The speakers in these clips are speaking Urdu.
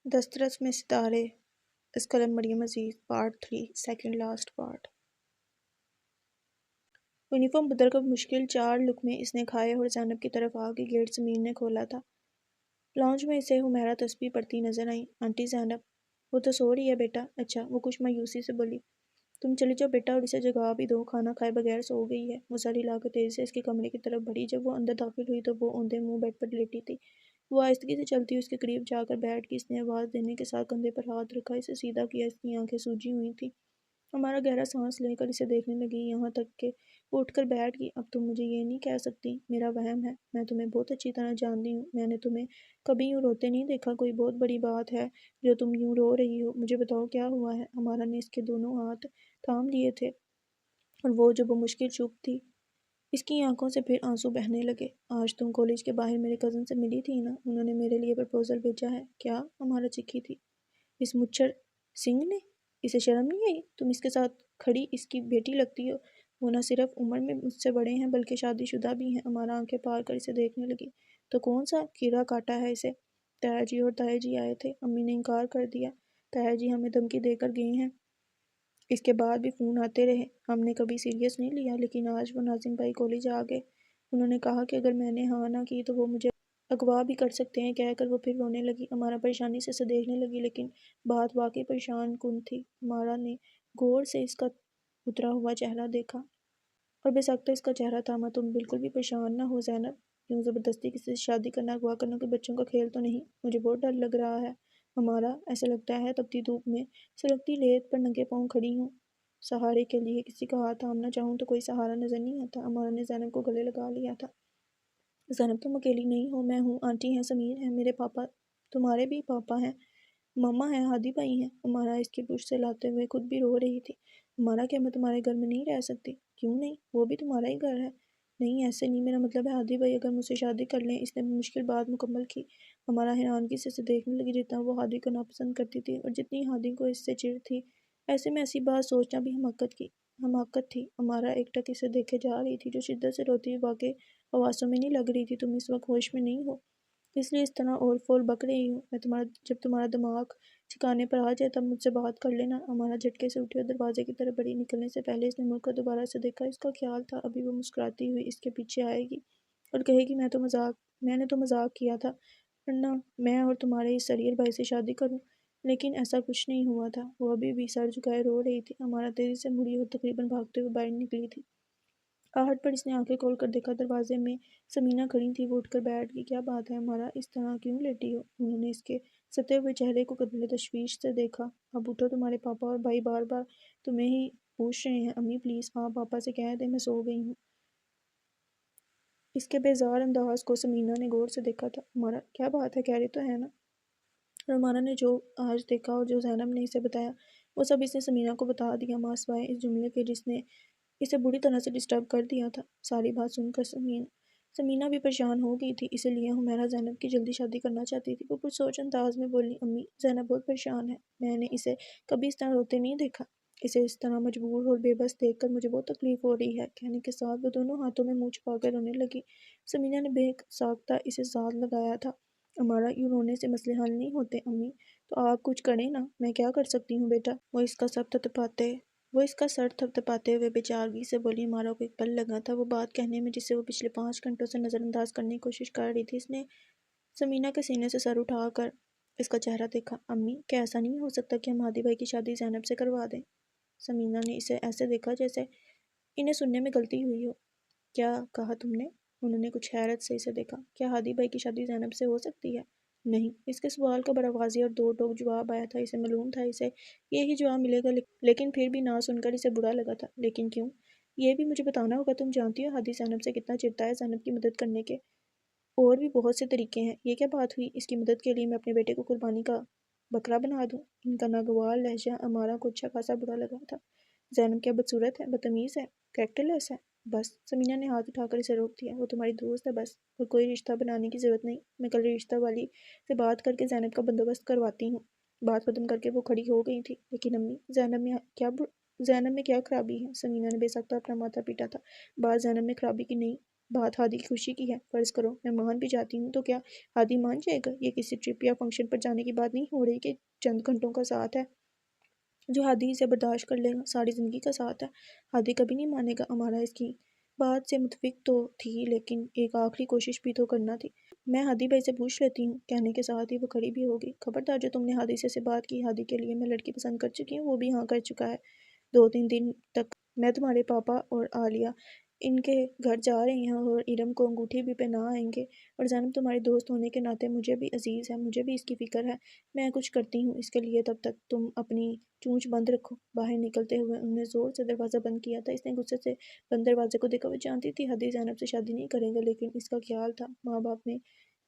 دسترس میں ستارے، اس قلم Maryam Aziz, part 3، second last part. Uniform بدل کر مشکل 4 لقمے اس نے کھائے اور زینب کی طرف آ کے گیٹ سمیر نے کھولا تھا۔ لاؤنج میں اسے حمیرہ تسبیح پڑھتی نظر آئیں۔ آنٹی زینب، وہ تو سو رہی ہے بیٹا۔ اچھا، وہ کچھ مایوسی سے بولی۔ تم چلی جاؤ بیٹا اور اسے جگا بھی دو، کھانا کھائے بغیر سو گئی ہے۔ وہ سر ہلا کر تیزی سے اس کے کمرے کی طرف بڑھی۔ جب وہ اندر داخل ہوئی تو وہ اوندھے منہ بیڈ پر لیٹی تھی۔ وہ آہستگی سے چلتی ہوئی اس کے قریب جا کر بیٹھ گئی۔ اس نے آواز دینے کے ساتھ کندھے پر ہاتھ رکھا، اسے سیدھا کیا۔ اس کی آنکھیں سوجی ہوئی تھیں۔ ہمارا گہرا سانس لے کر اسے دیکھنے لگی، یہاں تک کہ وہ اٹھ کر بیٹھ گئی۔ اب تم مجھے یہ نہیں کہہ سکتی، میرا وہم ہے۔ میں تمہیں بہت اچھی طرح جانتی ہوں، میں نے تمہیں کبھی یوں روتے نہیں دیکھا۔ کوئی بہت بڑی بات ہے جو تم یوں رو رہی ہو؟ مجھے بتاؤ کیا ہوا ہے؟ ہمارا نے اس کے دونوں ہاتھ تھام لیے تھے اور وہ جو بمشکل چپ تھی۔ اس کی آنکھوں سے پھر آنسو بہنے لگے۔ آج تم کالج کے باہر میرے کزن سے ملی تھی نا؟ انہوں نے میرے لیے پرپوزل بھیجا ہے۔ کیا؟ ہمارا چیخی تھی۔ اس مچھر سنگھ نے؟ اسے شرم نہیں آئی؟ تم اس کے ساتھ کھڑی اس کی بیٹی لگتی ہو۔ وہ نہ صرف عمر میں مجھ سے بڑے ہیں بلکہ شادی شدہ بھی ہیں۔ ہمارا آنکھیں پار کر اسے دیکھنے لگی۔ تو کون سا کیڑا کاٹا ہے اسے؟ تایا جی اور تایا جی آئے تھے، امی نے انکار کر دیا۔ تایا جی ہمیں دھمکی دے کر گئے ہیں، اس کے بعد بھی فون آتے رہے، ہم نے کبھی سیریس نہیں لیا، لیکن آج وہ ناظم بھائی کالج آ گئے۔ انہوں نے کہا کہ اگر میں نے ہاں نہ کی تو وہ مجھے اغوا بھی کر سکتے ہیں۔ کہہ کر وہ پھر رونے لگی۔ ہمارا پریشانی سے اسے دیکھنے لگی، لیکن بات واقعی پریشان کن تھی۔ ہمارا نے غور سے اس کا اترا ہوا چہرہ دیکھا اور بے ساختہ اس کا چہرہ تھاما۔ تم بالکل بھی پریشان نہ ہو زینب، یوں زبردستی کسی سے شادی کرنا، اغوا کرنا کوئی بچوں کا کھیل تو نہیں۔ مجھے بہت ڈر لگ رہا ہے ہمارا، ایسا لگتا ہے تپتی دھوپ میں سلگتی ریت پر ننگے پاؤں کھڑی ہوں۔ سہارے کے لیے کسی کا ہاتھ تھامنا چاہوں تو کوئی سہارا نظر نہیں آتا۔ ہمارا نے زینب کو گلے لگا لیا تھا۔ زینب تم اکیلی نہیں ہو، میں ہوں، آنٹی ہیں، سمیر ہیں، میرے پاپا، تمہارے بھی پاپا ہیں، ماما ہیں، ہادی بھائی ہیں۔ ہمارا اس کی پشت سے لاتے ہوئے خود بھی رو رہی تھی۔ ہمارا کیا میں تمہارے گھر میں نہیں رہ سکتی؟ کیوں نہیں؟ وہ بھی تمہارا ہی گھر ہے۔ نہیں ایسے نہیں، میرا مطلب ہے ہادی بھائی اگر مجھ سے شادی کر لیں۔ اس نے مشکل بات مکمل کی۔ ہمارا حیرانگی سے اسے دیکھنے لگی۔ جتنا وہ ہادی کو ناپسند کرتی تھی اور جتنی ہادی کو اس سے چڑ تھی، ایسے میں ایسی بات سوچنا بھی حماقت تھی۔ ہمارا ایک ٹک اسے دیکھے جا رہی تھی، جو شدت سے روتی ہوئی واقعی حواسوں میں نہیں لگ رہی تھی۔ تم اس وقت ہوش میں نہیں ہو، اس لیے اس طرح اور فول بک رہی ہوں۔ جب تمہارا دماغ ٹھکانے پر آ جائے تب مجھ سے بات کر لینا۔ ہمارا جھٹکے سے اٹھی اور دروازے کی طرف بڑھی۔ نکلنے سے پہلے اس نے مڑ کر دوبارہ سے دیکھا۔ اس کا خیال تھا ابھی وہ مسکراتی ہوئی اس کے پیچھے آئے گی اور کہے گی میں نے تو مذاق کیا تھا، ورنہ میں اور تمہارے اس سریر بھائی سے شادی کروں، لیکن ایسا کچھ نہیں ہوا تھا۔ وہ ابھی بھی سر جھکائے رو رہی تھی۔ ہمارا تیزی سے مڑی اور تقریباً بھاگتے ہوئے باہر نکلی تھی۔ آہٹ پر اس نے آنکھیں کھول کر دیکھا، دروازے میں سمینہ کھڑی تھی۔ وہ اٹھ کر بیٹھ گئی۔ کیا بات ہے ہمارا، اس طرح کیوں لیٹی ہو؟ انہوں نے اس کے ستے ہوئے چہرے کو قدرے تشویش سے دیکھا۔ اب اٹھو، تمہارے پاپا اور بھائی بار بار تمہیں ہی پوچھ رہے ہیں۔ امی پلیز، ہاں پاپا سے کہہ دیں میں سو گئی ہوں۔ اس کے بیزار انداز کو سمینہ نے غور سے دیکھا تھا۔ ہمارا کیا بات ہے، کہہ رہی تو ہے نا؟ اور ہمارا نے جو آج دیکھا اور جو زینب نے اسے بتایا وہ سب اس نے سمینہ کو بتا دیا، ماں سوائے اس جملے کے جس نے اسے بری طرح سے ڈسٹرب کر دیا تھا۔ ساری بات سن کر سمینہ بھی پریشان ہو گئی تھی، اسی لیے ہمیرہ زینب کی جلدی شادی کرنا چاہتی تھی۔ وہ پرسوچ انداز میں بولی، امی زینب بہت پریشان ہے، میں نے اسے کبھی اس طرح روتے نہیں دیکھا، اسے اس طرح مجبور اور بے بس دیکھ کر مجھے بہت تکلیف ہو رہی ہے۔ کہنے کے ساتھ وہ دونوں ہاتھوں میں منہ چھپا کر رونے لگی۔ سمینہ نے بے ساختہ اسے ساتھ لگایا تھا۔ ہمارا یوں رونے سے مسئلے حل نہیں ہوتے امی، تو آپ کچھ کریں نا۔ میں کیا کر سکتی ہوں بیٹا؟ وہ اس کا سر تھپتھپاتے ہوئے بےچارگی سے بولی۔ ہمارا کو ایک پل لگا تھا وہ بات کہنے میں جسے وہ پچھلے 5 گھنٹوں سے نظر انداز کرنے کی کوشش کر رہی تھی۔ اس نے سمینہ کے سینے سے سر اٹھا کر اس کا چہرہ دیکھا۔ امی کیا ایسا نہیں ہو سکتا کہ ہم ہادی بھائی کی شادی زینب سے کروا دیں؟ سمینہ نے اسے ایسے دیکھا جیسے انہیں سننے میں غلطی ہوئی ہو۔ کیا کہا تم نے؟ انہوں نے کچھ حیرت سے اسے دیکھا۔ کیا ہادی بھائی کی شادی زینب سے ہو سکتی ہے؟ نہیں۔ اس کے سوال کا بڑا واضح اور دو ٹوک جواب آیا تھا۔ اسے معلوم تھا اسے یہی جواب ملے گا، لیکن پھر بھی نہ سن کر اسے برا لگا تھا۔ لیکن کیوں؟ یہ بھی مجھے بتانا ہوگا۔ تم جانتی ہو ہادی زینب سے کتنا چڑھتا ہے۔ زینب کی مدد کرنے کے اور بھی بہت سے طریقے ہیں۔ یہ کیا بات ہوئی؟ اس کی مدد کے لیے میں اپنے بیٹے کو قربانی کا بکرا بنا دوں؟ ان کا ناگوار لہجہ ہمارا کو اچھا خاصا برا لگا تھا۔ زینب کیا بدصورت ہے، بدتمیز ہے، کریکٹر لیس ہے؟ بس، سمینہ نے ہاتھ اٹھا کر اسے روک دیا۔ وہ تمہاری دوست ہے بس، اور کوئی رشتہ بنانے کی ضرورت نہیں۔ میں کل رشتہ والی سے بات کر کے زینب کا بندوبست کرواتی ہوں۔ بات ختم کر کے وہ کھڑی ہو گئی تھی۔ لیکن امی زینب میں کیا خرابی ہے؟ سمینہ نے بے ساختہ اپنا ماتھا پیٹا تھا۔ بات زینب میں خرابی کی نہیں بات ہادی کی خوشی کی ہے، فرض کرو میں مان بھی جاتی ہوں تو کیا ہادی مان جائے گا؟ یہ کسی ٹرپ یا فنکشن پر جانے کی بات نہیں ہو رہی کہ چند گھنٹوں کا ساتھ ہے جو ہادی اسے برداشت کر لے گا، ساری زندگی کا ساتھ ہے۔ ہادی کبھی نہیں مانے گا۔ ہمارا اس کی بات سے متفق تو تھی لیکن ایک آخری کوشش بھی تو کرنا تھی۔ میں ہادی بھائی سے پوچھ لیتی ہوں، کہنے کے ساتھ ہی وہ کھڑی بھی ہوگی۔ خبردار جو تم نے ہادی سے بات کی، ہادی کے لیے میں لڑکی پسند کر چکی ہوں، وہ بھی ہاں کر چکا ہے۔ 2-3 دن تک میں تمہارے پاپا اور عالیہ ان کے گھر جا رہی ہیں اور ارم کو انگوٹھی بھی پہنا آئیں گے، اور زینب تمہاری دوست ہونے کے ناطے مجھے بھی عزیز ہے، مجھے بھی اس کی فکر ہے۔ میں کچھ کرتی ہوں اس کے لیے، تب تک تم اپنی چونچ بند رکھو۔ باہر نکلتے ہوئے انہوں نے زور سے دروازہ بند کیا تھا۔ اس نے غصے سے بند دروازے کو دیکھا۔ وہ جانتی تھی ہادی زینب سے شادی نہیں کرے گا، لیکن اس کا خیال تھا ماں باپ میں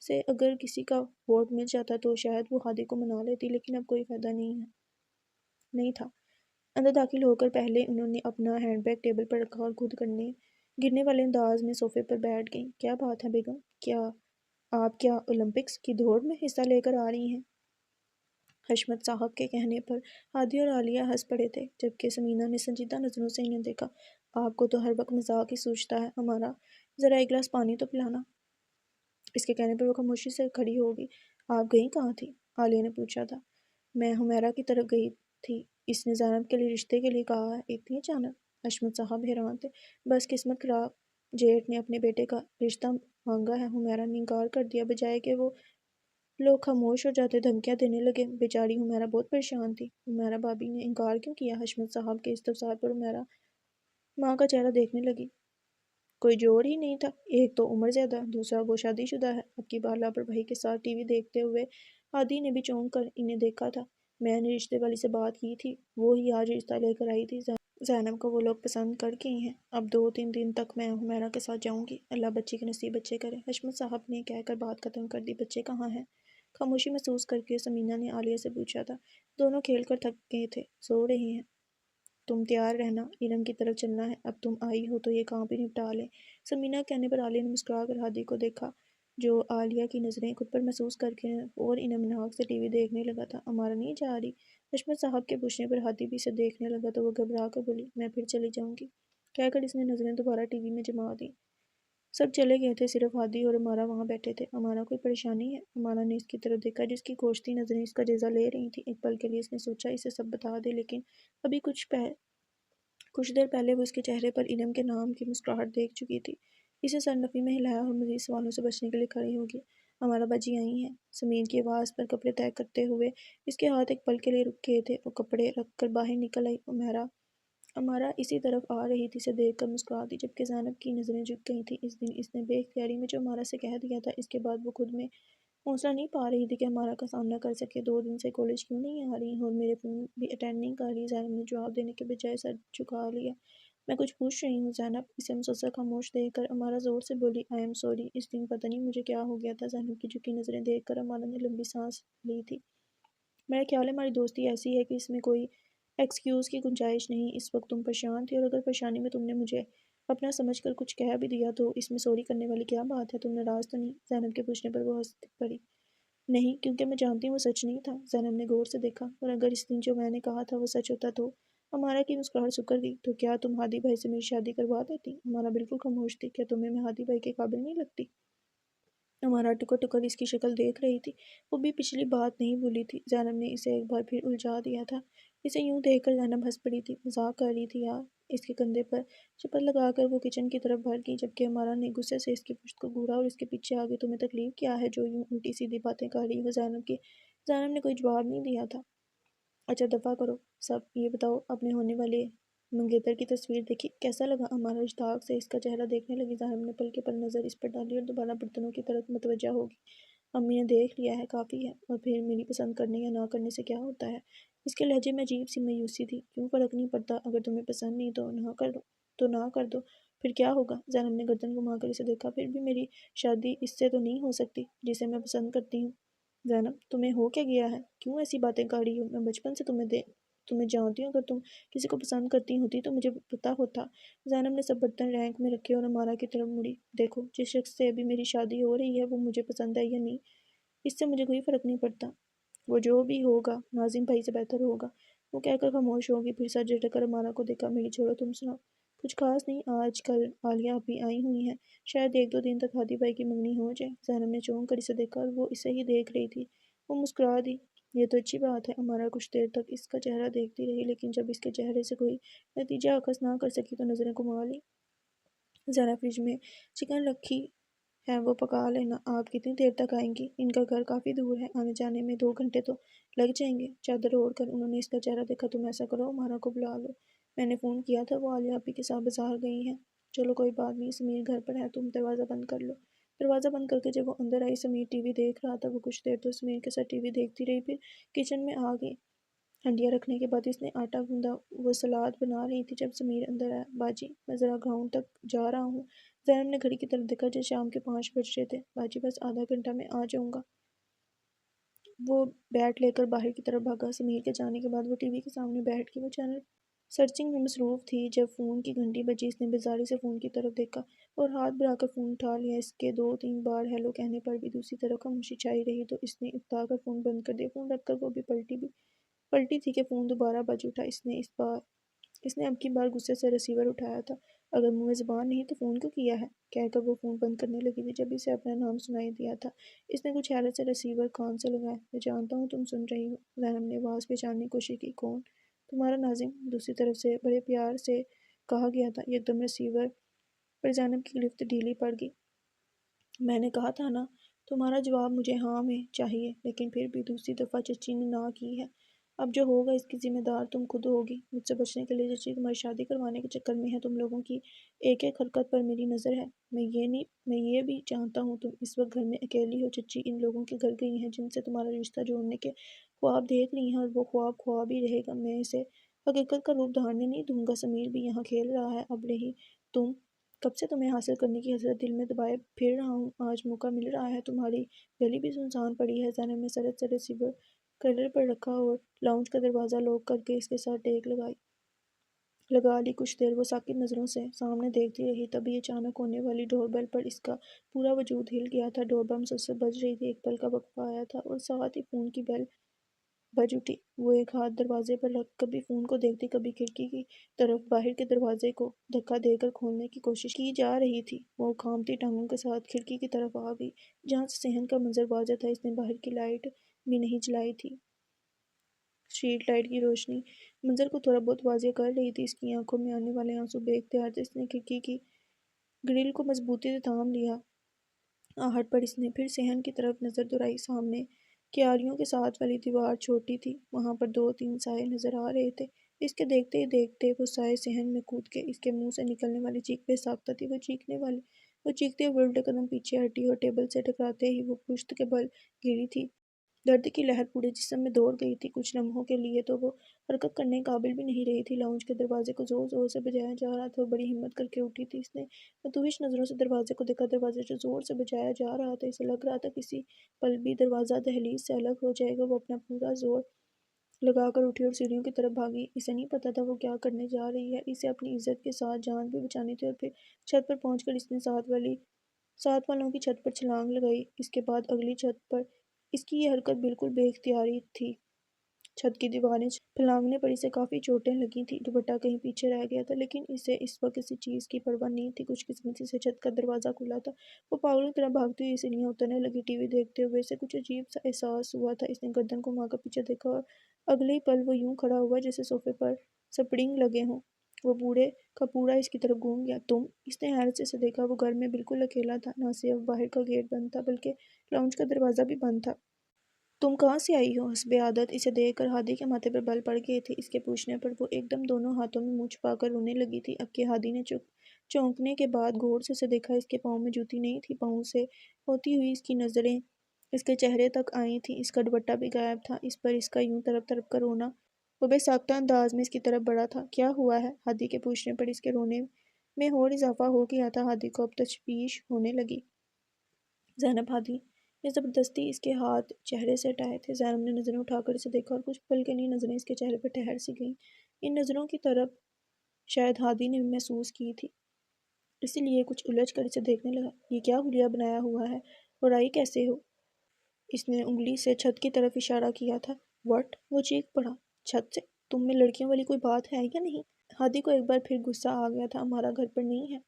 سے اگر کسی کا ووٹ مل جاتا تو شاید وہ ہادی کو منا لیتی، لیکن اب کوئی فائدہ نہیں تھا۔ اندر داخل ہو کر پہلے انہوں نے اپنا ہینڈ بیگ ٹیبل پر رکھا اور خود گرنے والے انداز میں صوفے پر بیٹھ گئیں۔ کیا بات ہے بیگم؟ آپ کیا اولمپکس کی دوڑ میں حصہ لے کر آ رہی ہیں؟ حشمت صاحب کے کہنے پر ہادی اور عالیہ ہنس پڑے تھے، جبکہ سمینہ نے سنجیدہ نظروں سے انہیں دیکھا۔ آپ کو تو ہر وقت مذاق ہی سوچتا ہے ہمارا، ذرا ایک گلاس پانی تو پلانا۔ اس کے کہنے پر وہ خاموشی سے کھڑی ہو گئی۔ آپ گئی کہاں تھی؟ عالیہ نے پوچھا تھا۔ میں حمیرہ کی طرف گئی تھی، اس نے زینب کے لیے رشتے کے لیے کہا ہے، اتنی اچانک؟ حشمت صاحب حیران تھے۔ بس قسمت خراب، جیٹھ نے اپنے بیٹے کا رشتہ مانگا ہے۔ حمیرہ نے انکار کر دیا۔ بجائے کہ وہ لوگ خاموش ہو جاتے، دھمکیاں دینے لگے۔ بیچاری حمیرہ بہت پریشان تھی۔ حمیرہ بھابی نے انکار کیوں کیا؟ حشمت صاحب کے استفسار پر حمیرہ ماں کا چہرہ دیکھنے لگی۔ کوئی جوڑ ہی نہیں تھا، ایک تو عمر زیادہ، دوسرا وہ شادی شدہ ہے۔ اب کی بار لاپرواہی کے ساتھ ٹی وی دیکھتے ہوئے ہادی نے بھی چونک کر انہیں دیکھا تھا۔ میں نے رشتے والی سے بات کی تھی، وہ ہی آج رشتہ لے کر آئی تھی۔ زینب کو وہ لوگ پسند کر گئی ہیں۔ اب 2-3 دن تک میں حمیرہ کے ساتھ جاؤں گی، اللہ بچی کے نصیب بچے کرے۔ حشمت صاحب نے کہہ کر بات ختم کر دی۔ بچے کہاں ہیں؟ خاموشی محسوس کر کے سمینہ نے عالیہ سے پوچھا تھا۔ دونوں کھیل کر تھک گئے تھے، سو رہے ہیں۔ تم تیار رہنا، ارم کی طرف چلنا ہے۔ اب تم آئی ہو تو یہ کام بھی نپٹا لیں۔ سمینہ کے کہنے پر عالیہ نے مسکرا کر ہادی کو دیکھا، جو عالیہ کی نظریں خود پر محسوس کر کے اور انمناک سے ٹی وی دیکھنے لگا تھا۔ ہمارا نہیں جا رہی؟ حشمت صاحب کے پوچھنے پر ہادی بھی اسے دیکھنے لگا تو وہ گھبرا کر بولی، میں پھر چلی جاؤں گی، کہہ کر اس نے نظریں دوبارہ ٹی وی میں جما دیں۔ سب چلے گئے تھے، صرف ہادی اور ہمارا وہاں بیٹھے تھے۔ ہمارا کوئی پریشانی ہے؟ ہمارا نے اس کی طرف دیکھا جس کی کوشتی نظریں اس کا جائزہ لے رہی تھیں۔ ایک پل کے لیے اس نے سوچا اسے سب بتا دے، لیکن ابھی کچھ دیر پہلے وہ اس کے چہرے پر ارم کے نام کی مسکراہٹ دیکھ چکی تھی۔ اسے سرنفی میں ہلایا اور مزید سوالوں سے بچنے کے لیے کھڑی ہو گئی۔ ہمارا باجی آئی ہیں؟ سمیر کی آواز پر کپڑے طے کرتے ہوئے اس کے ہاتھ ایک پل کے لیے رک گئے تھے۔ وہ کپڑے رکھ کر باہر نکل آئی۔ ہمارا اسی طرف آ رہی تھی، اسے دیکھ کر مسکرا دی، جبکہ زینب کی نظریں جھک گئی تھیں۔ اس دن اس نے بے اختیاری میں جو ہمارا سے کہہ دیا تھا، اس کے بعد وہ خود میں حوصلہ نہیں پا رہی تھی کہ ہمارا کا سامنا کر سکے۔ 2 دن سے کالج کیوں نہیں آ رہی اور میرے فون بھی اٹینڈ نہیں کر رہی؟ زینب نے جواب دینے کے بجائے سر جھکا لیا۔ میں کچھ پوچھ رہی ہوں زینب، اسے مسلسل خاموش دیکھ کر ہمارا زور سے بولی، آئی ایم سوری، اس دن پتہ نہیں مجھے کیا ہو گیا تھا۔ زینب کی جھکی نظریں دیکھ کر ہمارا نے لمبی سانس لی تھی۔ میرا خیال ہے ہماری دوستی ایسی ہے کہ اس میں کوئی ایکسکیوز کی گنجائش نہیں۔ اس وقت تم پریشان تھی اور اگر پریشانی میں تم نے مجھے اپنا سمجھ کر کچھ کہہ بھی دیا تو اس میں سوری کرنے والی کیا بات ہے؟ تم ناراض تو نہیں؟ زینب کے پوچھنے پر وہ ہنس پڑی۔ نہیں، کیونکہ میں جانتی ہوں وہ سچ نہیں تھا۔ زینب نے غور سے دیکھا، اور اگر اس دن جو میں نے کہا تھا وہ سچ ہوتا تو؟ ہمارا کی مسکراہٹ سکڑ گئی۔ تو کیا تم ہادی بھائی سے میری شادی کروا دیتی؟ ہمارا بالکل خاموش تھی۔ کیا تمہیں میں ہادی بھائی کے قابل نہیں لگتی؟ ہمارا ٹکر ٹکر اس کی شکل دیکھ رہی تھی، وہ بھی پچھلی بات نہیں بھولی تھی۔ زینب نے اسے ایک بار پھر الجھا دیا تھا۔ اسے یوں دیکھ کر زینب ہنس پڑی تھی، مذاق کر رہی تھی یار۔ اس کے کندھے پر چپت لگا کر وہ کچن کی طرف بڑھ گئی، جبکہ ہمارا نے غصے سے اس کی پشت کو گھورا اور اس کے پیچھے آگے۔ تمہیں تکلیف کیا ہے جو یوں الٹی سیدھی باتیں کر رہی ہو زینب نے کوئی جواب نہیں دیا تھا۔ اچھا دفع کرو سب، یہ بتاؤ اپنے ہونے والے منگیتر کی تصویر دیکھی، کیسا لگا؟ ہمارا اشتیاق سے اس کا چہرہ دیکھنے لگی۔ زینب نے پل کے پل نظر اس پر ڈالی اور دوبارہ برتنوں کی طرف متوجہ ہوگی۔ امی نے دیکھ لیا ہے، کافی ہے، اور پھر میری پسند کرنے یا نہ کرنے سے کیا ہوتا ہے؟ اس کے لہجے میں عجیب سی مایوسی تھی۔ کیوں فرق نہیں پڑتا؟ اگر تمہیں پسند نہیں تو نہ کر دو، پھر کیا ہوگا؟ زینب نے گردن گھما کر اسے دیکھا۔ پھر بھی میری شادی اس سے تو نہیں ہو سکتی جسے میں پسند کرتی ہوں۔ زینب تمہیں ہو کیا گیا ہے؟ کیوں ایسی باتیں کر رہی ہو؟ میں بچپن سے تمہیں جانتی ہوں، اگر تم کسی کو پسند کرتی ہوتی تو مجھے پتا ہوتا۔ زینب نے سب برتن رینک میں رکھے اور ہمارا کی طرف مڑی۔ دیکھو، جس شخص سے ابھی میری شادی ہو رہی ہے وہ مجھے پسند ہے یا نہیں، اس سے مجھے کوئی فرق نہیں پڑتا۔ وہ جو بھی ہوگا ناظم بھائی سے بہتر ہوگا۔ وہ کہہ کر خاموش ہوگی، پھر سر جھٹک کر ہمارا کو دیکھا، میری چھوڑو، تم سناؤ۔ کچھ خاص نہیں، آج کل عالیہ بھی آئی ہوئی ہیں، شاید 1-2 دن تک ہادی بھائی کی منگنی ہو جائے۔ زینب نے چونک کر اسے دیکھا اور وہ اسے ہی دیکھ رہی تھی۔ وہ مسکرا دی۔ یہ تو اچھی بات ہے۔ عمارہ کچھ دیر تک اس کا چہرہ دیکھتی رہی، لیکن جب اس کے چہرے سے کوئی نتیجہ اخذ نہ کر سکی تو نظریں گھما لی۔ زینب، فریج میں چکن رکھی ہے، وہ پکا لینا۔ آپ کتنی دیر تک آئیں گی؟ ان کا گھر کافی دور ہے، آنے جانے میں 2 گھنٹے تو لگ جائیں گے۔ چادر اوڑھ کر انہوں نے اس کا چہرہ دیکھا۔ تم ایسا کرو، عمارہ کو بلا لو۔ میں نے فون کیا تھا، وہ عالیہ آپی کے ساتھ بازار گئی ہیں۔ چلو کوئی بات نہیں، سمیر گھر پر ہے، تم دروازہ بند کر لو۔ دروازہ بند کر کے جب وہ اندر آئی، سمیر ٹی وی دیکھ رہا تھا۔ وہ کچھ دیر تو سمیر کے ساتھ ٹی وی دیکھتی رہی، پھر کچن میں آ گئی۔ ہنڈیا رکھنے کے بعد اس نے آٹا گوندھا، وہ سلاد بنا رہی تھی جب سمیر اندر آیا۔ باجی، میں ذرا گراؤنڈ تک جا رہا ہوں۔ زینب نے گھڑی کی طرف دیکھا جو شام کے 5 بج رہے تھے۔ باجی، بس آدھا گھنٹہ میں آ جاؤں گا۔ وہ بیٹ لے کر باہر کی طرف بھاگا۔ سمیر کے جانے کے بعد وہ ٹی وی کے سامنے بیٹھ کے وہ چینل سرچنگ میں مصروف تھی۔ جب فون کی گھنٹی بجی، اس نے بیزاری سے فون کی طرف دیکھا اور ہاتھ بڑھا کر فون اٹھا لیا۔ اس کے 2-3 بار ہیلو کہنے پر بھی دوسری طرف خاموشی چھائی رہی تو اس نے اکتا کر فون بند کر دیا۔ فون رکھ کر وہ بھی پلٹی تھی کہ فون دوبارہ بج اٹھا۔ اس نے اب کی بار غصے سے ریسیور اٹھایا تھا۔ اگر منہ میں زبان نہیں تو فون کیوں کیا ہے؟ کہہ کر وہ فون بند کرنے لگی تھی جب اسے اپنا نام سنائی دیا تھا۔ اس نے کچھ حیرت سے ریسیور کان سے لگایا۔ میں جانتا ہوں تم سن رہی ہو۔ زینب نے آواز پہچاننے کی کوشش کی۔ کون؟ تمہارا ناظم، دوسری طرف سے بڑے پیار سے کہا گیا تھا۔ یکدم ریسیور پر زینب کی گرفت ڈھیلی پڑ گئی۔ میں نے کہا تھا نا، تمہارا جواب مجھے ہاں میں چاہیے، لیکن پھر بھی دوسری دفعہ چچی نے نہ کی ہے۔ اب جو ہوگا اس کی ذمہ دار تم خود ہوگی۔ مجھ سے بچنے کے لیے چچی تمہاری شادی کروانے کے چکر میں ہے۔ تم لوگوں کی ایک ایک حرکت پر میری نظر ہے۔ میں یہ بھی جانتا ہوں تم اس وقت گھر میں اکیلی ہو۔ چچی ان لوگوں کے گھر گئی ہیں جن سے تمہارا رشتہ جوڑنے کے خواب دیکھ رہی ہیں، اور وہ خواب خواب ہی رہے گا۔ میں اسے حقیقت کا روپ دھارنے نہیں دوں گا۔ سمیر بھی یہاں کھیل رہا ہے، اب رہی تم۔ کب سے تمہیں حاصل کرنے کی حسرت دل میں دبائے پھر رہا ہوں، آج موقع مل رہا ہے۔ تمہاری گلی بھی سنسان پڑی ہے۔ زینب نے سرد سے ریسیور کلر پر رکھا اور لاؤنج کا دروازہ لاک کر کے اس کے ساتھ ٹیک لگا لی۔ کچھ دیر وہ ساکت نظروں سے سامنے دیکھتی رہی، تبھی اچانک ہونے والی ڈور بیل پر اس کا پورا وجود ہل گیا تھا۔ ڈور بیل مسلسل بج رہی تھی۔ ایک پل کا وقفہ آیا تھا اور ساتھ ہی فون کی بیل بج اٹھی۔ وہ ایک ہاتھ دروازے پر رکھ کبھی فون کو دیکھتی، کبھی کھڑکی کی طرف باہر کے دروازے کو دھکا دے کر کھولنے کی کوشش کی جا رہی تھی۔ وہ کھامتی ٹانگوں کے ساتھ کھڑکی کی طرف آ گئی جہاں سے صحن کا منظر واضح تھا۔ اس نے باہر کی لائٹ بھی نہیں جلائی تھی۔ اسٹریٹ لائٹ کی روشنی منظر کو تھوڑا بہت واضح کر رہی تھی۔ اس کی آنکھوں میں آنے والے آنسو بے اختیار تھے۔ اس نے کھڑکی کی گرل کو مضبوطی سے تھام لیا۔ آہٹ پر اس نے پھر صحن کی طرف نظر دوڑائی۔ سامنے کیاریوں کے ساتھ والی دیوار چھوٹی تھی، وہاں پر 2-3 سائے نظر آ رہے تھے۔ اس کے دیکھتے ہی دیکھتے وہ سائے صحن میں کود گئے۔ اس کے منہ سے نکلنے والی چیخ بے ساختہ تھی۔ وہ چیختے ہوئے الٹے قدم پیچھے ہٹی اور ٹیبل سے ٹکراتے ہی وہ پشت کے بل گری تھی۔ درد کی لہر پورے جسم میں دوڑ گئی تھی۔ کچھ لمحوں کے لیے تو وہ حرکت کرنے قابل بھی نہیں رہی تھی۔ لاؤنج کے دروازے کو زور زور سے بجایا جا رہا تھا۔ وہ بڑی ہمت کر کے اٹھی تھی۔ اس نے مدہوش نظروں سے دروازے کو دیکھا۔ دروازہ جو زور سے بجایا جا رہا تھا، اسے لگ رہا تھا کسی پل بھی دروازہ دہلیز سے الگ ہو جائے گا۔ وہ اپنا پورا زور لگا کر اٹھی اور سیڑھیوں کی طرف بھاگی۔ اسے نہیں پتا تھا وہ کیا کرنے جا رہی ہے۔ اسے اپنی عزت کے ساتھ جان بھی بچانی تھی۔ اور پھر چھت پر پہنچ کر اس نے ساتھ والوں کی چھت پر چھلانگ لگائی۔ اس کے بعد اگلی چھت پر۔ اس کی یہ حرکت بالکل بے اختیاری تھی۔ چھت کی دیواریں پھلانگنے پر اسے کافی چوٹیں لگی تھیں۔ دوپٹہ کہیں پیچھے رہ گیا تھا، لیکن اسے اس وقت کسی چیز کی پرواہ نہیں تھی۔ خوش قسمتی سے چھت کا دروازہ کھلا تھا۔ وہ پاگلوں کی طرح بھاگتی ہوئی سیڑھیاں اترنے لگی۔ ٹی وی دیکھتے ہوئے اسے کچھ عجیب سا احساس ہوا تھا۔ اس نے گردن گھما کر پیچھے دیکھا اور اگلے ہی پل وہ یوں کھڑا ہوا جیسے صوفے پر سپرنگ لگے ہوں۔ وہ پورے کا پورا اس کی طرف گھوم گیا۔ تم؟ اس نے حیرت سے اسے دیکھا۔ وہ گھر میں بالکل اکیلا تھا۔ نہ صرف باہر کا گیٹ بند تھا بلکہ لاؤنج کا دروازہ بھی بند تھا۔ تم کہاں سے آئی ہو؟ حسب عادت اسے دیکھ کر ہادی کے ماتھے پر بل پڑ گئے تھے۔ اس کے پوچھنے پر وہ ایک دم دونوں ہاتھوں میں منہ چھپا کر رونے لگی تھی۔ اب کہ ہادی نے چونکنے کے بعد غور سے اسے دیکھا، اس کے پاؤں میں جوتی نہیں تھی۔ پاؤں سے ہوتی ہوئی اس کی نظریں اس کے چہرے تک آئی تھیں۔ اس کا دوپٹہ بھی غائب تھا۔ اس پر اس کا یوں تڑپ تڑپ کر رونا۔ وہ بے ساختہ انداز میں اس کی طرف بڑھا تھا۔ کیا ہوا ہے؟ ہادی کے پوچھنے پر اس کے رونے میں اور اضافہ ہو گیا تھا۔ ہادی کو اب تشویش ہونے لگی۔ زینب، ہادی نے زبردستی اس کے ہاتھ چہرے سے ہٹائے تھے۔ زینب نے نظریں اٹھا کر اسے دیکھا اور کچھ پل کے لیے نظریں اس کے چہرے پر ٹھہر سی گئیں۔ ان نظروں کی طرف شاید ہادی نے بھی محسوس کی تھی، اسی لیے کچھ الجھ کر اسے دیکھنے لگا۔ یہ کیا حلیہ بنایا ہوا ہے اور آئی کیسے ہو؟ اس نے انگلی سے چھت کی طرف اشارہ کیا تھا۔ وٹ؟ وہ چیخ پڑا۔ چھت سے؟ تم میں لڑکیوں والی کوئی بات ہے یا نہیں؟ ہادی کو ایک بار پھر غصہ آ گیا تھا، ہمارا گھر پر نہیں ہے۔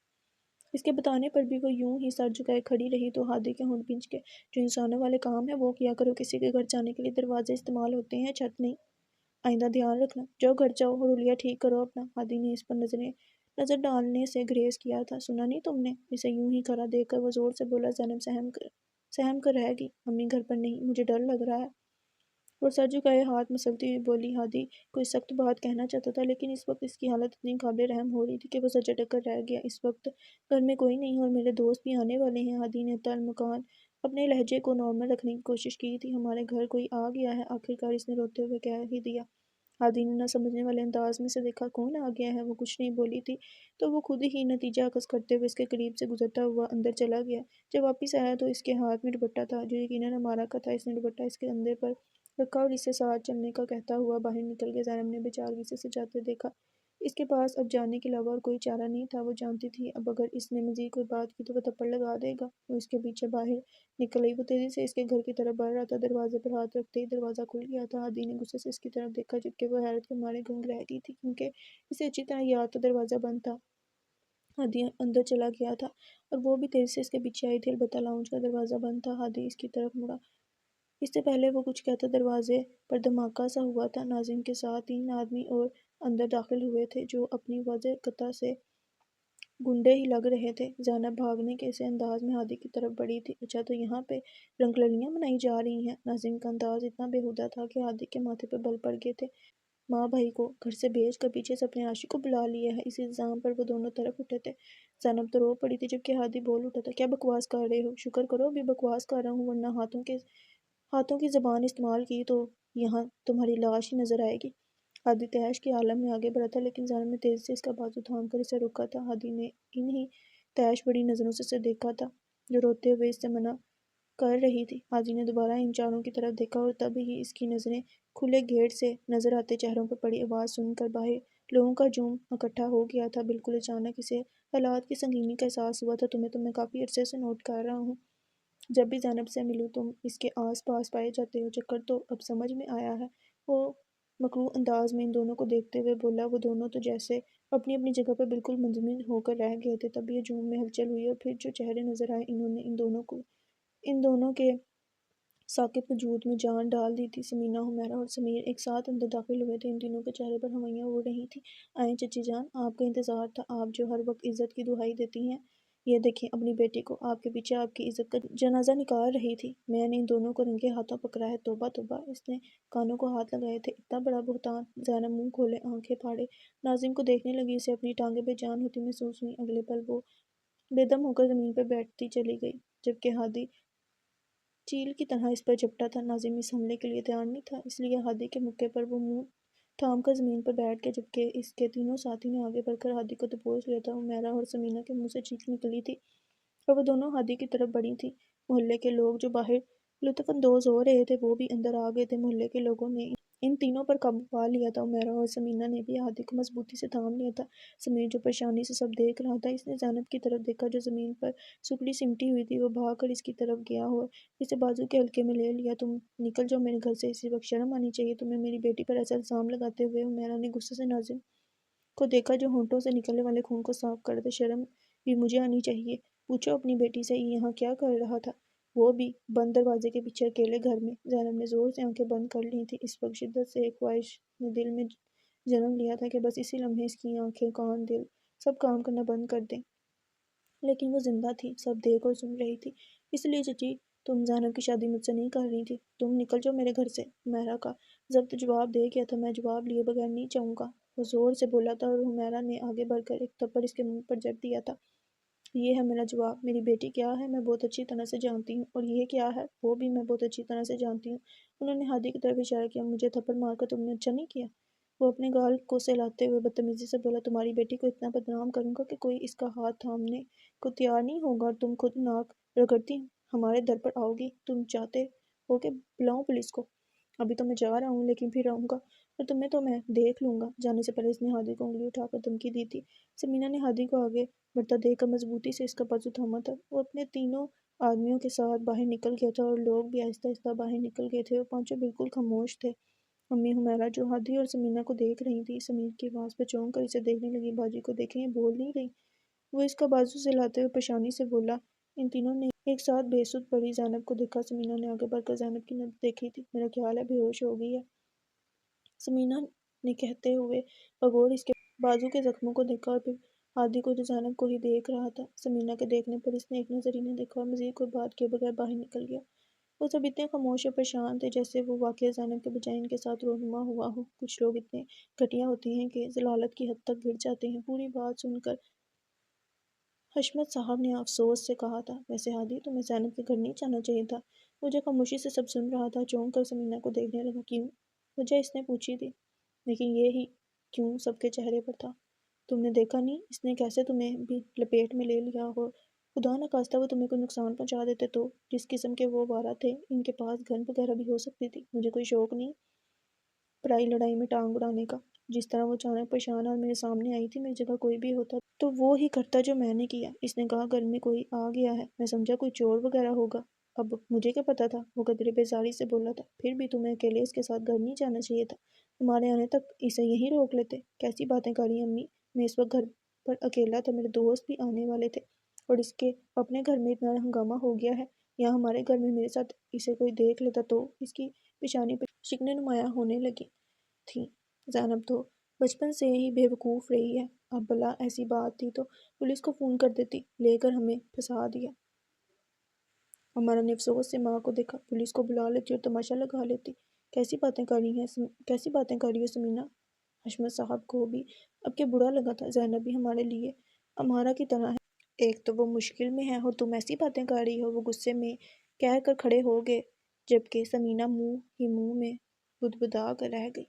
اس کے بتانے پر بھی وہ یوں ہی سر جھکائے کھڑی رہی تو ہادی کے ہونٹ بھنج کے، جو انسانوں والے کام ہے وہ کیا کرو، کسی کے گھر جانے کے لیے دروازے استعمال ہوتے ہیں، چھت نہیں۔ آئندہ دھیان رکھنا، جاؤ گھر جاؤ اور حلیہ ٹھیک کرو اپنا۔ ہادی نے اس پر نظر ڈالنے سے گریز کیا تھا۔ سنا نہیں تم نے؟ اسے یوں ہی کھڑا دیکھ کر وہ زور سے بولا، زینب سہم کر رہ گئی، امی گھر پر نہیں، مجھے ڈر لگ رہا ہے۔ وہ سر جھکائے ہاتھ مسلتی ہوئی بولی۔ ہادی کوئی سخت بات کہنا چاہتا تھا، لیکن اس وقت اس کی حالت اتنی قابل رحم ہو رہی تھی کہ وہ سر جھٹک کر رہ گیا۔ اس وقت گھر میں کوئی نہیں اور میرے دوست بھی آنے والے ہیں۔ ہادی نے تلمکان اپنے لہجے کو نارمل رکھنے کی کوشش کی تھی۔ ہمارے گھر کوئی آ گیا ہے، آخرکار اس نے روتے ہوئے کہہ ہی دیا۔ ہادی نے نہ سمجھنے والے انداز میں سے دیکھا، کون آ گیا ہے؟ وہ کچھ نہیں بولی تھی تو وہ خود ہی نتیجہ اخذ کرتے ہوئے اس کے قریب سے گزرتا ہوا اندر چلا گیا۔ جب واپس آیا تو اس کے ہاتھ میں دوپٹہ تھا، جو یقیناً ہمارا کا تھا۔ اس نے دوپٹہ اس کے کندھے پر رکھا اور اسے ساتھ چلنے کا کہتا ہوا باہر نکل گیا۔ زینب نے بےچارگی سے جاتے دیکھا۔ اس کے پاس اب جانے کے علاوہ اور کوئی چارہ نہیں تھا۔ وہ جانتی تھی اب اگر اس نے مزید کوئی بات کی تو وہ تھپڑ لگا دے گا۔ وہ اس کے پیچھے باہر نکل آئی۔ وہ تیزی سے اس کے گھر کی طرف بڑھ رہا تھا۔ دروازے پر ہاتھ رکھتے ہی دروازہ کھل گیا تھا۔ ہادی نے غصے سے اس کی طرف دیکھا، جبکہ وہ حیرت کے مارے گنگ رہ گئی تھی، کیونکہ اسے اچھی طرح یاد تھا دروازہ بند تھا۔ ہادی اندر چلا گیا تھا اور وہ بھی تیزی سے اس کے پیچھے آئی تھی، البتہ لاؤنج کا دروازہ بند تھا۔ ہادی اس کی طرف مڑا۔ اس سے پہلے وہ کچھ کہتا دروازے پر دھماکہ سا ہوا تھا۔ ناظم کے ساتھ 3 آدمی اور اندر داخل ہوئے تھے، جو اپنی واضح قطع سے گنڈے ہی لگ رہے تھے۔ زینب بھاگنے کے سے انداز میں ہادی کی طرف بڑھی تھی۔ اچھا، تو یہاں پہ رنگللیاں منائی جا رہی ہیں؟ ناظم کا انداز اتنا بیہودہ تھا کہ ہادی کے ماتھے پہ بل پڑ گئے تھے۔ ماں بھائی کو گھر سے بھیج کر پیچھے سے اپنے عاشق کو بلا لیا ہے، اس الزام پر وہ دونوں طرف اٹھے تھے۔ زینب تو رو پڑی تھی، جبکہ ہادی بول اٹھا تھا، کیا بکواس کر رہے ہو؟ شکر کرو ابھی بکواس کر رہا ہوں، ورنہ ہاتھوں کی زبان استعمال کی تو یہاں تمہاری لاش ہی نظر آئے گی۔ ہادی تیش کے عالم میں آگے بڑھا تھا، لیکن زینب نے تیزی سے اس کا بازو تھام کر اسے روکا تھا۔ ہادی نے انہی تیش بڑی نظروں سے اسے دیکھا تھا، جو روتے ہوئے اس سے منع کر رہی تھی۔ ہادی نے دوبارہ ان چاروں کی طرف دیکھا اور تب ہی اس کی نظریں کھلے گیٹ سے نظر آتے چہروں پر پڑی۔ آواز سن کر باہر لوگوں کا ہجوم اکٹھا ہو گیا تھا۔ بالکل اچانک اسے حالات کی سنگینی کا احساس ہوا تھا۔ تمہیں تو میں کافی عرصے سے نوٹ کر رہا ہوں، جب بھی زینب سے ملوں تم اس کے آس پاس پائے جاتے ہو۔ چکر تو اب سمجھ میں آیا ہے۔ وہ مکروہ انداز میں ان دونوں کو دیکھتے ہوئے بولا۔ وہ دونوں تو جیسے اپنی اپنی جگہ پر بالکل منجمد ہو کر رہ گئے تھے۔ تبھی ہجوم میں ہلچل ہوئی اور پھر جو چہرے نظر آئے، انہوں نے ان دونوں کے ساکت وجود میں جان ڈال دی تھی۔ سمینہ، حمیرہ اور سمیر ایک ساتھ اندر داخل ہوئے تھے۔ ان تینوں کے چہرے پر ہوائیاں اڑ رہی تھیں۔ آئیں چچی جان، آپ کا انتظار تھا، آپ جو ہر وقت عزت کی دہائی دیتی ہیں۔ یہ دیکھیں اپنی بیٹی کو، آپ کے پیچھے آپ کی عزت کا جنازہ نکال رہی تھی۔ میں نے ان دونوں کو رنگے ہاتھوں پکڑا ہے۔ توبہ توبہ! اس نے کانوں کو ہاتھ لگائے تھے۔ اتنا بڑا بہتان! زینب منہ کھولے آنکھیں پھاڑے ناظم کو دیکھنے لگی۔ اسے اپنی ٹانگیں بے جان ہوتی محسوس ہوئیں۔ اگلے پل وہ بے دم ہو کر زمین پر بیٹھتی چلی گئی، جبکہ ہادی چیل کی طرح اس پر جھپٹا تھا۔ ناظم اس حملے کے لیے تیار نہیں تھا، اس لیے ہادی کے موقع پر وہ منہ تھام کر زمین پر بیٹھ گیا، جبکہ اس کے تینوں ساتھی نے آگے بڑھ کر ہادی کو دبوچ لیا تھا۔ حمیرہ اور سمینہ کے منہ سے چیخ نکلی تھی اور وہ دونوں ہادی کی طرف بڑھی تھیں۔ محلے کے لوگ جو باہر لطف اندوز ہو رہے تھے، وہ بھی اندر آ گئے تھے۔ محلے کے لوگوں نے ان تینوں پر قابو پا لیا تھا۔ حمیرہ اور سمینہ نے بھی ہادی کو مضبوطی سے تھام لیا تھا۔ سمیر، جو پریشانی سے سب دیکھ رہا تھا، اس نے زینب کی طرف دیکھا جو زمین پر سکڑی سمٹی ہوئی تھی۔ وہ بھاگ کر اس کی طرف گیا اور اسے بازو کے حلقے میں لے لیا۔ تم نکل جاؤ میرے گھر سے، اسی وقت شرم آنی چاہیے تمہیں میری بیٹی پر ایسا الزام لگاتے ہوئے۔ حمیرہ نے غصے سے ناظم کو دیکھا، جو ہونٹوں سے نکلنے والے خون کو صاف کر دے۔ شرم بھی مجھے آنی چاہیے، پوچھو اپنی بیٹی سے یہ یہاں کیا کر رہا تھا، وہ بھی بند دروازے کے پیچھے اکیلے گھر میں۔ زینب نے زور سے آنکھیں بند کر لی تھیں۔ اس وقت شدت سے ایک خواہش نے دل میں جنم لیا تھا کہ بس اسی لمحے اس کی آنکھیں، کان، دل سب کام کرنا بند کر دیں، لیکن وہ زندہ تھی، سب دیکھ اور سن رہی تھی۔ اس لیے چچی، تم زینب کی شادی مجھ سے نہیں کر رہی تھی، تم نکل جاؤ میرے گھر سے۔ حمیرہ کا ضبط جواب دے گیا تھا، میں جواب لیے بغیر نہیں جاؤں گا، وہ زور سے بولا تھا، اور حمیرہ نے آگے بڑھ کر ایک تھپڑ اس کے منہ پر جڑ دیا تھا۔ یہ ہے میرا جواب، میری بیٹی کیا ہے میں بہت اچھی طرح سے جانتی ہوں، اور یہ کیا ہے وہ بھی میں بہت اچھی طرح سے جانتی ہوں۔ انہوں نے ہادی کی طرف اشارہ کیا۔ مجھے تھپڑ مار کر تم نے اچھا نہیں کیا، وہ اپنے گال کو سہلاتے ہوئے بدتمیزی سے بولا۔ تمہاری بیٹی کو اتنا بدنام کروں گا کہ کوئی اس کا ہاتھ تھامنے کو تیار نہیں ہوگا، اور تم خود ناک رگڑتی ہمارے در پر آؤ گی۔ تم چاہتے ہو کہ بلاؤں پولیس کو؟ ابھی تو میں جا رہا ہوں، لیکن پھر آؤں گا اور تمہیں تو میں دیکھ لوں گا۔ جانے سے پہلے اس نے ہادی کو انگلی اٹھا کر دھمکی دی تھی۔ سمینہ نے ہادی کو آگے بڑھتا دیکھ کر مضبوطی سے اس کا بازو تھاما تھا۔ وہ اپنے تینوں آدمیوں کے ساتھ باہر نکل گیا تھا اور لوگ بھی آہستہ آہستہ باہر نکل گئے تھے۔ وہ پانچوں بالکل خاموش تھے۔ امی حمیرہ جو ہادی اور سمینہ کو دیکھ رہی تھی سمیر کی آواز پر چونک کر اسے دیکھنے لگی۔ باجی کو دیکھیں، یہ بول نہیں رہی۔ وہ اس کا بازو سے لاتے ہوئے پریشانی سے بولا۔ ان تینوں نے ایک ساتھ بے سود پڑی زینب کو دیکھا۔ سمینہ نے آگے بڑھ کر زینب کی نبض دیکھی تھی۔ میرا خیال ہے بے ہوش ہو گئی ہے، سمینہ نے کہتے ہوئے بغور اس کے بازو کے زخموں کو دیکھا اور پھر ہادی کو جو زینب کو ہی دیکھ رہا تھا۔ سمینہ کے دیکھنے پر اس نے ایک نظر ہی نہ دیکھا اور مزید کوئی بات کیے بغیر باہر نکل گیا۔ وہ سب اتنے خاموش اور پریشان تھے جیسے وہ واقعہ زینب کے بجائے ان کے ساتھ رونما ہوا ہو۔ کچھ لوگ اتنے گھٹیا ہوتے ہیں کہ ضلالت کی حد تک گر جاتے ہیں۔ پوری بات سن کر حشمت صاحب نے افسوس سے کہا تھا، ویسے ہادی تمہیں زینب کے گھر نہیں جانا چاہیے تھا۔ وہ جو خاموشی سے سب سن رہا تھا چونک کر سمینہ کو دیکھنے لگا۔ کیوں؟ وجہ اس نے پوچھی تھی، لیکن یہ ہی کیوں سب کے چہرے پر تھا۔ تم نے دیکھا نہیں اس نے کیسے تمہیں بھی لپیٹ میں لے لیا، اور خدا نخواستہ وہ تمہیں کوئی نقصان پہنچا دیتے تو؟ جس قسم کے وہ وارہ تھے ان کے پاس گن وغیرہ بھی ہو سکتی تھی۔ مجھے کوئی شوق نہیں پرائی لڑائی میں ٹانگ اڑانے کا۔ جس طرح وہ اچانک پریشان اور میرے سامنے آئی تھی، میری جگہ کوئی بھی ہوتا تو وہ ہی کرتا جو میں نے کیا۔ اس نے کہا گھر میں کوئی آ گیا ہے، میں سمجھا کوئی چور وغیرہ ہوگا۔ اب مجھے کیا پتا تھا؟ وہ قدرے بیزاری سے بولا تھا۔ پھر بھی تمہیں اکیلے اس کے ساتھ گھر نہیں جانا چاہیے تھا، تمہارے آنے تک اسے یہیں روک لیتے۔ کیسی باتیں کر رہی ہیں امی، میں اس وقت گھر پر اکیلا تھا، میرے دوست بھی آنے والے تھے، اور اس کے اپنے گھر میں اتنا ہنگامہ ہو گیا ہے، یا ہمارے گھر میں میرے ساتھ اسے کوئی دیکھ لیتا تو؟ اس کی پیشانی پہ شکنیں نمایاں ہونے لگی تھیں۔ زینب تو بچپن سے ہی بے وقوف رہی ہے، اب بھلا ایسی بات تھی تو پولیس کو فون کر دیتی، لے کر ہمیں پھنسا دیا۔ ہمارا نے افسوس سے ماں کو دیکھا، پولیس کو بلا لیتی اور تماشا لگا لیتی۔ کیسی باتیں کر رہی ہو سمینہ؟ حشمت صاحب کو بھی اب کہ برا لگا تھا، زینب بھی ہمارے لیے امارہ کی طرح ہے، ایک تو وہ مشکل میں ہے اور تم ایسی باتیں کر رہی ہو۔ وہ غصے میں کہہ کر کھڑے ہو گئے، جبکہ سمینہ منہ میں بدبدا کر رہ گئی۔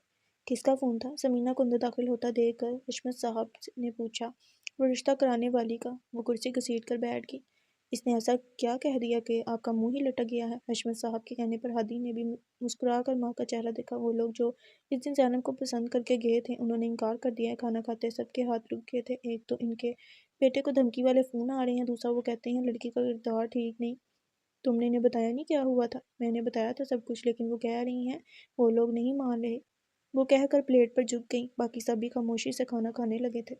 کس کا فون تھا؟ سمینہ کو اندر داخل ہوتا دیکھ کر حشمت صاحب نے پوچھا۔ وہ رشتہ کرانے والی کا۔ وہ کرسی گھسیٹ کر بیٹھ گئی۔ اس نے ایسا کیا کہہ دیا کہ آپ کا منہ ہی لٹک گیا ہے؟ حشمت صاحب کے کہنے پر ہادی نے بھی مسکرا کر ماں کا چہرہ دیکھا۔ وہ لوگ جو اس دن زینب کو پسند کر کے گئے تھے انہوں نے انکار کر دیا ہے۔ کھانا کھاتے سب کے ہاتھ رک گئے تھے۔ ایک تو ان کے بیٹے کو دھمکی والے فون آ رہے ہیں، دوسرا وہ کہتے ہیں لڑکی کا کردار ٹھیک نہیں۔ تم نے انہیں بتایا نہیں کیا ہوا تھا؟ میں نے بتایا تھا سب کچھ، لیکن وہ کہہ رہی ہیں وہ لوگ نہیں مان رہے۔ وہ کہہ کر پلیٹ پر جھک گئیں۔ باقی سب بھی خاموشی سے کھانا کھانے لگے تھے۔